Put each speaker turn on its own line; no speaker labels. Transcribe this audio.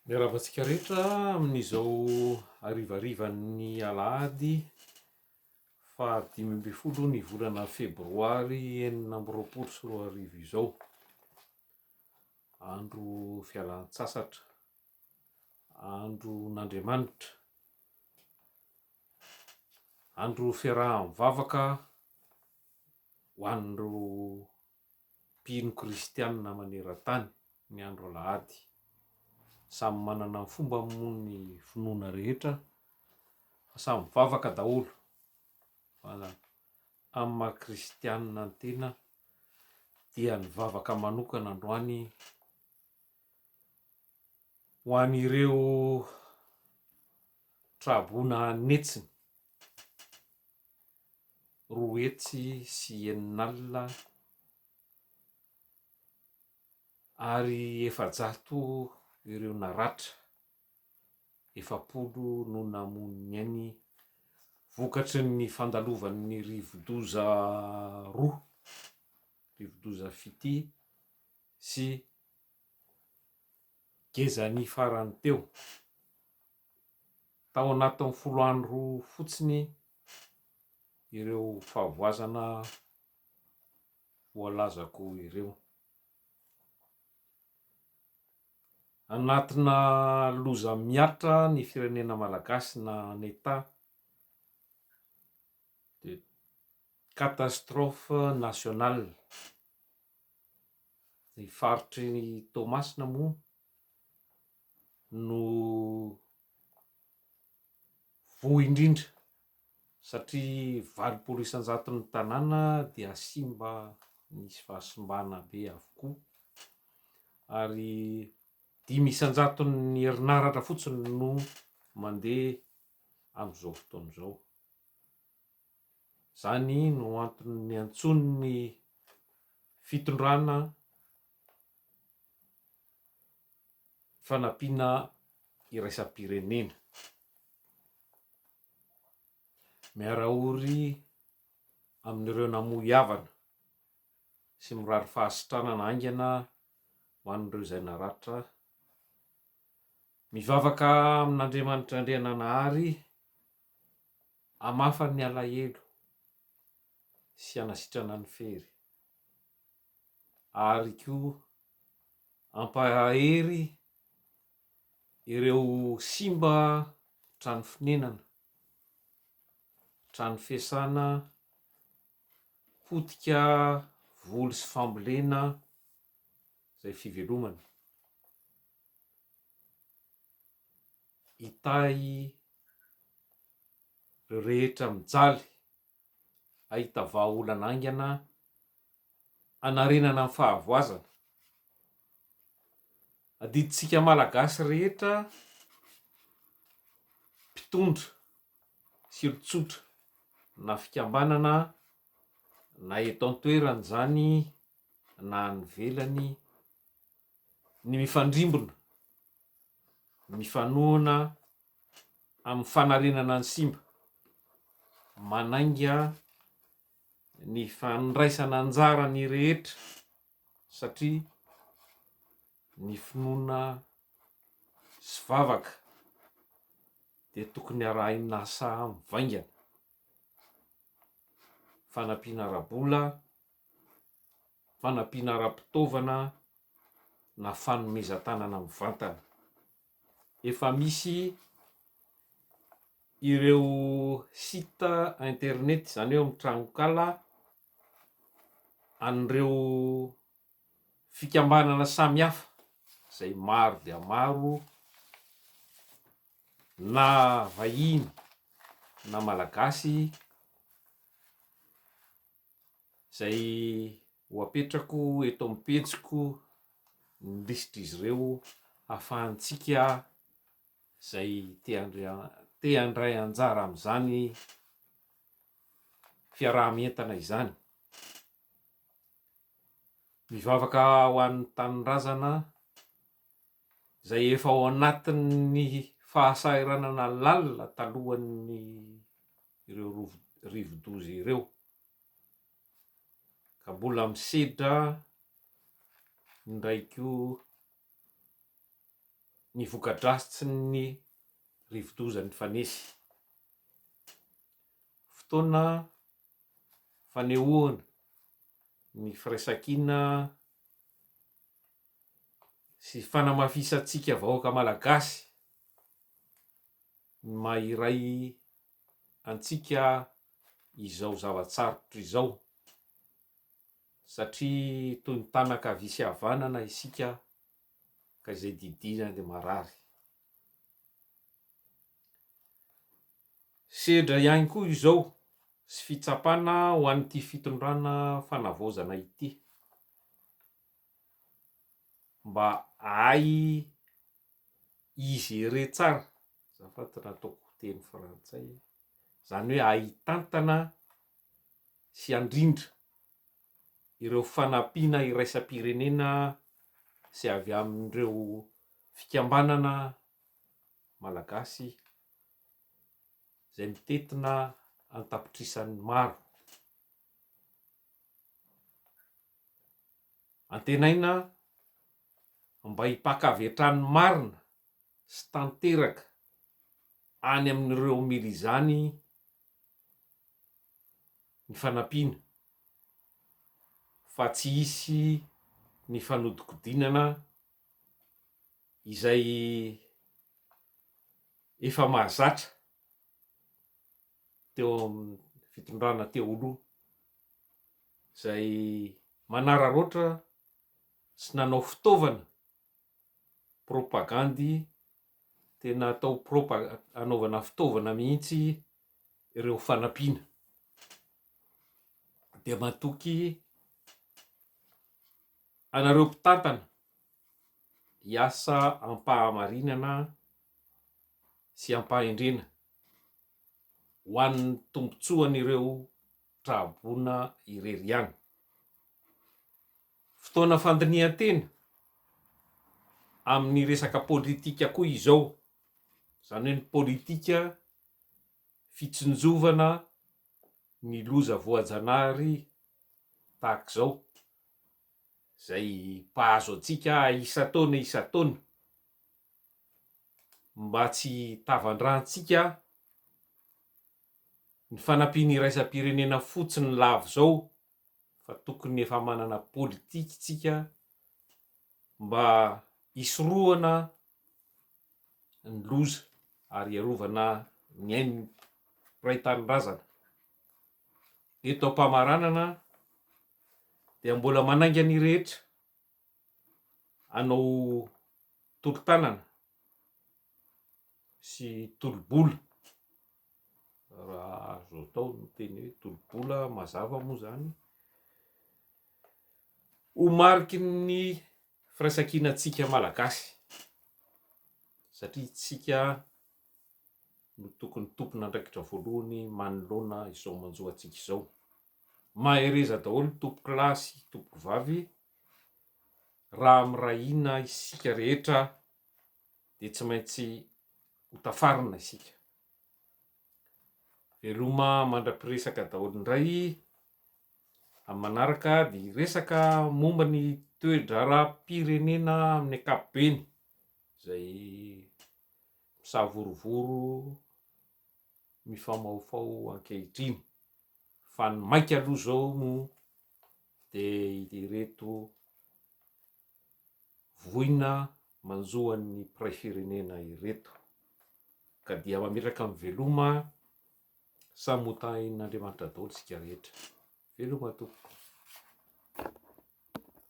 Miaravantsika rehetra amin'izao harivarivan'ny alahady faha 5 ny volana febroary 2024 izao. Andro fialan-tsasatra, andro n'Andriamanitra, andro fiaraha-mivavaka ho an'ireo mpino kristianina maneran-tany ny andro alahady. Samy manana ny fomba moa ny finoana rehetra, samy mivavaka daholo. Amin'ny maha kristianina ny tena dia ny vavaka manokana androany ho an'ireo trabona netsiny 3 hetsy sy 9 alina ary 700 ireo naratra, 7 no namoniny any vokatry ny fandalovan'ny rivo-doza 2, rivo-doza fity sy gezany farany teo. Tao anatin'ny 10 andro fotsiny ireo fahavoazana voalazako ireo. Anatina loza miatra ny firenena malagasy na neta de catastrophe nationale. Ny faritry ny Toamasina moa no voa indrindra satria 80 isan-jaton'ny tanàna dia simba, nisy fahasimbana be avokoa, ary 5 isan-jaton'ny herinaratra fotsiny no mandeha amin'izao fotoana izao. Zany no antony antson'ny fitondrana fanampiana iraisam-pirenena. Miarahory amin'ireo namoy havana sy mirary fahasitranana aingana ho an'ireo izay naratra. Mivavaka amin'Andriamanitra Andriananahary hamafa ny alahelo sy hanasitrana ny fery, ary koa ampahery ireo simba trano fonenana, trano fiasana, potika, voly sy fambolena izay fivelomana. Hitahy ireo rehetra mijaly ahita vahaolana aingana hanarenana ny fahavoazana. Adidintsika malagasy rehetra, mpitondra sy olon-tsotra na fikambanana na eto an-toerana zany na any ivelany, ny mifandrimbona, mifanohana amin'ny fanarenana ny simba, manainga ny fandraisana anjara ny rehetra, satria ny finoana sy vavaka dia tokony arahina saha mivaingana. Fanampiana ara-bola, fanampiana ara-pitaovana na fanomezan-tanana mivantana. Efa misy ireo site internet, zany hoe amin'ny tranokala, an'ireo fikambanana samihafa izay maro dia maro, na vahiny na malagasy, izay ho apetrako eto amin'ny pejiko ny lisitra izy ireo ahafahantsika izay te handray anjara amin'izany fiarahamientana izany. Mivavaka ho an'ny tanindrazana izay efa ao anatin'ny fahasairanana lalina talohan'ny ireo rivo-doza ireo, ka mbola misedra indraiky ny vokadratsiny rivodozan'ny fanesy. Fotoana fanehoana ny firaisan-kina sy fanamafisantsika vahoaka malagasy mahiray antsika izao zavatsarotra izao, satria toy ny tanaka visy havanana isika ka izay didina dia marary. Sedra ihany koa izao sy fitsapana ho an'ity fitondrana fanavaozana ity, mba hay izy ere tsara, zafatana ataoko teny frantsay, zany hoe hay tantana sy andrindra ireo fanampiana iraisam-pirenena sy avy amin'ireo fikambanana malagasy izay mitetina an-tapitrisan'ny maro. Antenaina mba hipakavetran'ny marina sy tanteraka any amin'ireo mily izany ny fanampiana, fa tsy hisy ny fanodikodinana izay efa mahazatra teo amin'ny fitondrana teo aloha, izay manararoatra sy nanao fitaovana propagandy, tena atao anaovana fitaovana mihitsy ireo fanampiana, dia matoky anareo mpitantana hiasa ampahamarinana sy ampahendrena ho an'ny tombotsoan'ireo trahabona irery ihany. Fotoana fandinihan-tena amin'ny resaka politika koa izao, izany hoe ny politika fitsinjovana ny loza voajanahary tahaka izao, izay mpahazo antsika isan-taona mba tsy tavan-drahantsika ny fanampiana iraisam-pirenena fotsiny lavo izao, fa tokony efa manana politika isika mba hisorohana ny loza ary iarovana ny ain'ny mpiray tanindrazana. Eto am-pamaranana dia mbola manainga ny rehetra hanao tolo-tanana sy tolo-bola, raha azo atao ny teny hoe tolo-bola mazava moa zany, ho mariky ny firaisan-kinantsika malagasy, satria tsika no tokony tompona andraikitra voalohany manoloana izao manjoantsika izao. Mahereza daholo tompoky lahy sy tompoky vavy raha mirahina isika rehetra dia tsy maintsy ho tafarina isika. Veloma mandra-piresaka daholo indray amin'ny manaraka dia resaka momba ny toe-draram-pirenena amin'ny ankapobeny izay misavorovoro mifamaofao ankehitriny, fa ny maika aloha izao moa dia ireto voina manjoan'ny mpiray firenena ireto, ka dia mametraka amin'ny veloma, samy ho tahin'Andriamanitra daholo isika rehetra. Veloma tompoko.